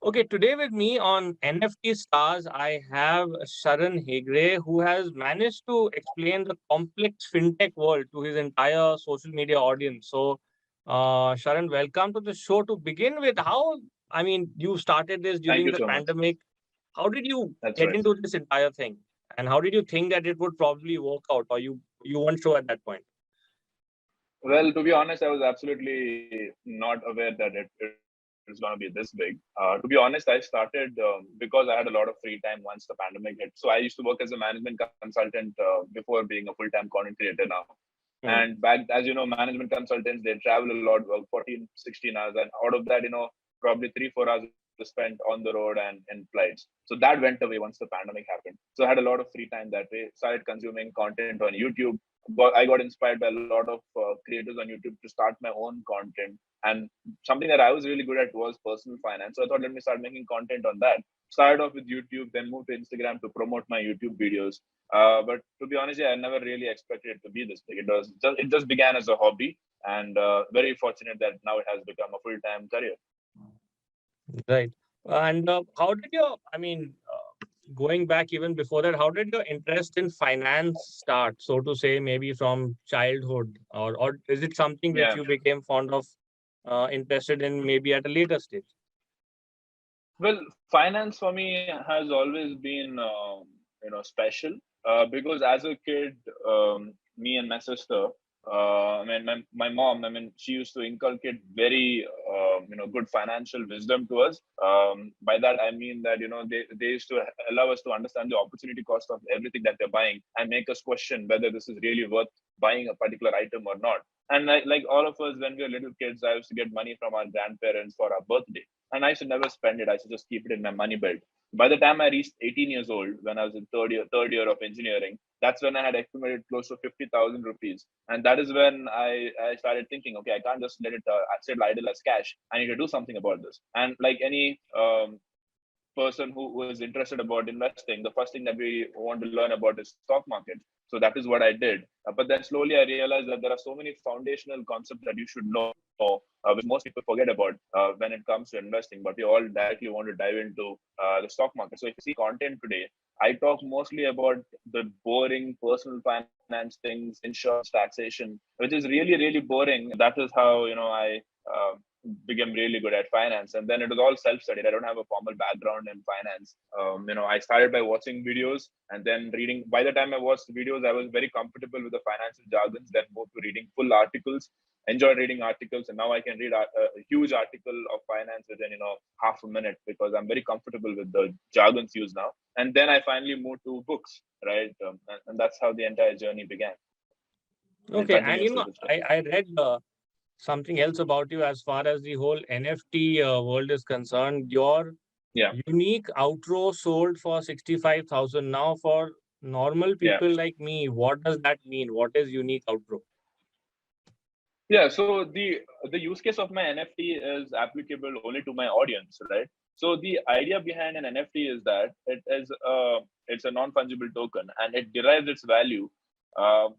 Okay, today with me on NFT Stars, I have Sharan Hegde, who has managed to explain the complex fintech world to his entire social media audience. So, Sharan, welcome to the show. To begin with, you started this Thank during you the so much. pandemic. How did you That's get right. into this entire thing? And how did you think that it would probably work out, or you weren't sure at that point? Well, to be honest, I was absolutely not aware that it's going to be this big. To be honest, I started because I had a lot of free time once the pandemic hit. So I used to work as a management consultant before being a full-time content creator now. And Hmm. back, as you know, management consultants, they travel a lot, work 14, 16 hours. And out of that, probably 3, 4 hours is spent on the road and in flights. So that went away once the pandemic happened. So I had a lot of free time that way. Started consuming content on YouTube. I got inspired by a lot of creators on YouTube to start my own content. And something that I was really good at was personal finance. So I thought, let me start making content on that. Started off with YouTube, then moved to Instagram to promote my YouTube videos. But to be honest, yeah, I never really expected it to be this big. It just began as a hobby, and very fortunate that now it has become a full time career. Right. And how did your, going back even before that, how did your interest in finance start, so to say, maybe from childhood, or is it something which Yeah. you became fond of, interested in maybe at a later stage? Well, finance for me has always been, special because as a kid, me and my sister, my mom, she used to inculcate very, good financial wisdom to us. By that, I mean that, they used to allow us to understand the opportunity cost of everything that they're buying and make us question whether this is really worth buying a particular item or not. And like all of us, when we were little kids, I used to get money from our grandparents for our birthday, and I used to never spend it. I used to just keep it in my money belt. By the time I reached 18 years old, when I was in third year of engineering, that's when I had accumulated close to 50,000 rupees. And that is when I started thinking, okay, I can't just let it sit idle as cash. I need to do something about this. And like any person who is interested about investing, the first thing that we want to learn about is stock market. So that is what I did. But then slowly I realized that there are so many foundational concepts that you should know, which most people forget about when it comes to investing. But we all directly want to dive into the stock market. So if you see content today, I talk mostly about the boring personal finance things, insurance, taxation, which is really, really boring. That is how I became really good at finance. And then it was all self-studied. I don't have a formal background in finance. I started by watching videos and then reading. By the time I watched videos, I was very comfortable with the financial jargons, then moved to reading full articles, enjoyed reading articles, and now I can read a huge article of finance within half a minute because I'm very comfortable with the jargons used now. And then I finally moved to books, right? And that's how the entire journey began and Okay, and continues to this day. I read something else about you as far as the whole NFT world is concerned. Your Yeah, unique outro sold for 65,000. Now, for normal yeah. people like me, what does that mean? What is unique outro? Yeah, so the use case of my NFT is applicable only to my audience, right? So the idea behind an NFT is that it's a non-fungible token and it derives its value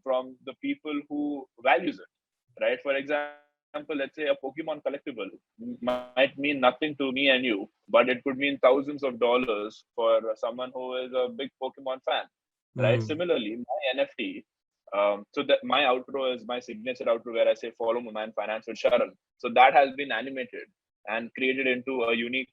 from the people who values it, right? For example, let's say a Pokemon collectible might mean nothing to me and you, but it could mean thousands of dollars for someone who is a big Pokemon fan, right? Hmm. Similarly, my NFT, so that my outro is my signature outro where I say follow my man finance with Sharan. So that has been animated and created into a unique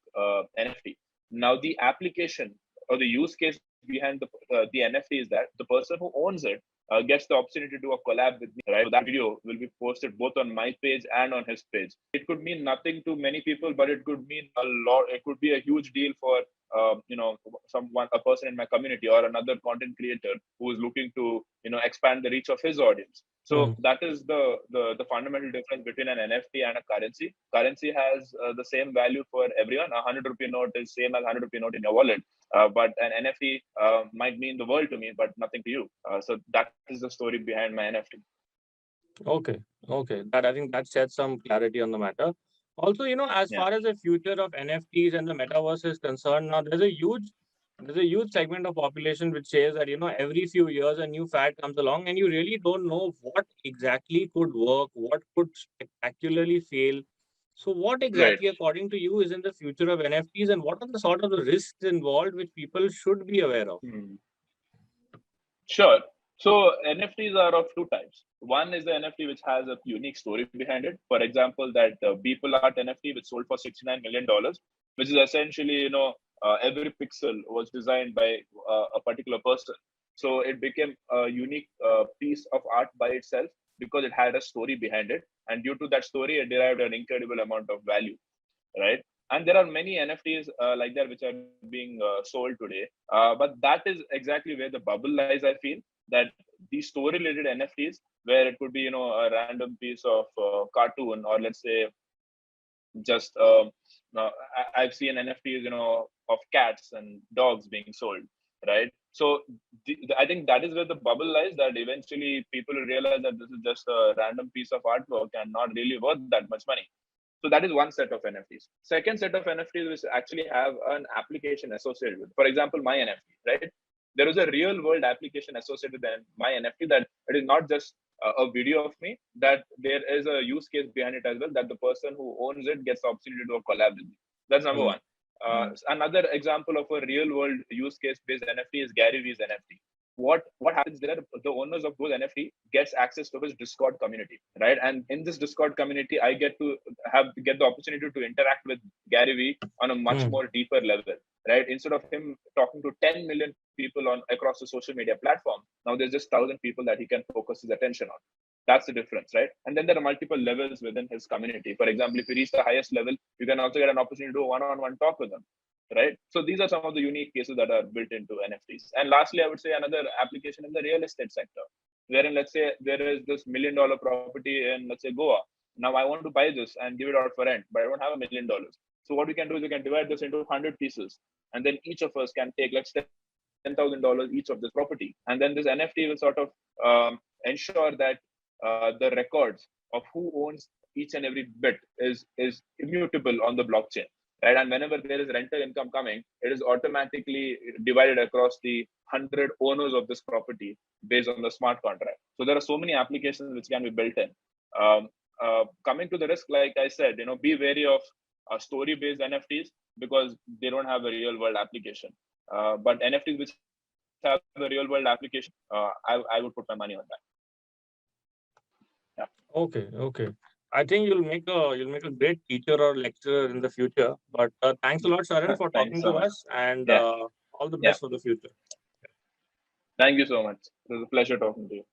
NFT. Now the application or the use case behind the NFT is that the person who owns it gets the opportunity to do a collab with me, right? So that video will be posted both on my page and on his page. It could mean nothing to many people, but it could mean a lot. It could be a huge deal for someone, a person in my community or another content creator who is looking to expand the reach of his audience. So Hmm. that is the fundamental difference between an NFT and a currency. Currency has the same value for everyone. A 100 rupee note is same as 100 rupee note in your wallet, but an NFT might mean the world to me, but nothing to you. So that is the story behind my NFT. Okay. Okay. That I think that sheds some clarity on the matter. Also, as Yeah. far as the future of NFTs and the metaverse is concerned, now there's a huge segment of population which says that every few years a new fad comes along and you really don't know what exactly could work, what could spectacularly fail. So what Right. exactly, according to you, is in the future of NFTs, and what are the sort of the risks involved which people should be aware of? Hmm. Sure. So NFTs are of two types. One is the NFT which has a unique story behind it. For example, that Beeple Art NFT, which sold for $69 million, which is essentially, every pixel was designed by a particular person. So it became a unique piece of art by itself because it had a story behind it, and due to that story, it derived an incredible amount of value, right? And there are many NFTs like that which are being sold today. But that is exactly where the bubble lies. I feel that these story-related NFTs, where it could be a random piece of cartoon, or let's say just I've seen NFTs of cats and dogs being sold, right? So I think that is where the bubble lies. That eventually people will realize that this is just a random piece of artwork and not really worth that much money. So that is one set of NFTs. Second set of NFTs which actually have an application associated with. For example, my NFT, right? There is a real world application associated with my NFT, that it is not just a video of me, that there is a use case behind it as well, that the person who owns it gets the opportunity to do a collab with me. That's number Mm, one. mm, Another example of a real world use case based NFT is Gary Vee's NFT. What happens there, the owners of those NFT gets access to his Discord community, right? And in this Discord community, I get the opportunity to interact with Gary Vee on a much mm. more deeper level, right? Instead of him talking to 10 million people on across the social media platform, now there's just 1,000 people that he can focus his attention on. That's the difference, right? And then there are multiple levels within his community. For example, if you reach the highest level, you can also get an opportunity to do a one-on-one talk with them, right? So these are some of the unique cases that are built into NFTs. And lastly, I would say another application in the real estate sector, wherein let's say there is this $1 million property in, let's say, Goa. Now I want to buy this and give it out for rent, but I don't have $1 million. So what we can do is we can divide this into 100 pieces, and then each of us can take like $10,000 each of this property, and then this NFT will sort of ensure that the records of who owns each and every bit is immutable on the blockchain, right? And whenever there is rental income coming, it is automatically divided across the 100 owners of this property based on the smart contract. So there are so many applications which can be built in. Coming to the risk, like I said, be wary of story-based NFTs because they don't have a real-world application. But NFTs which have a real-world application, I would put my money on that. Yeah. Okay, okay. I think you'll make a great teacher or lecturer in the future. But thanks a lot, Sharan, for Thanks talking so to much. us, and Yeah. all the Yeah. best for the future. Thank you so much. It was a pleasure talking to you.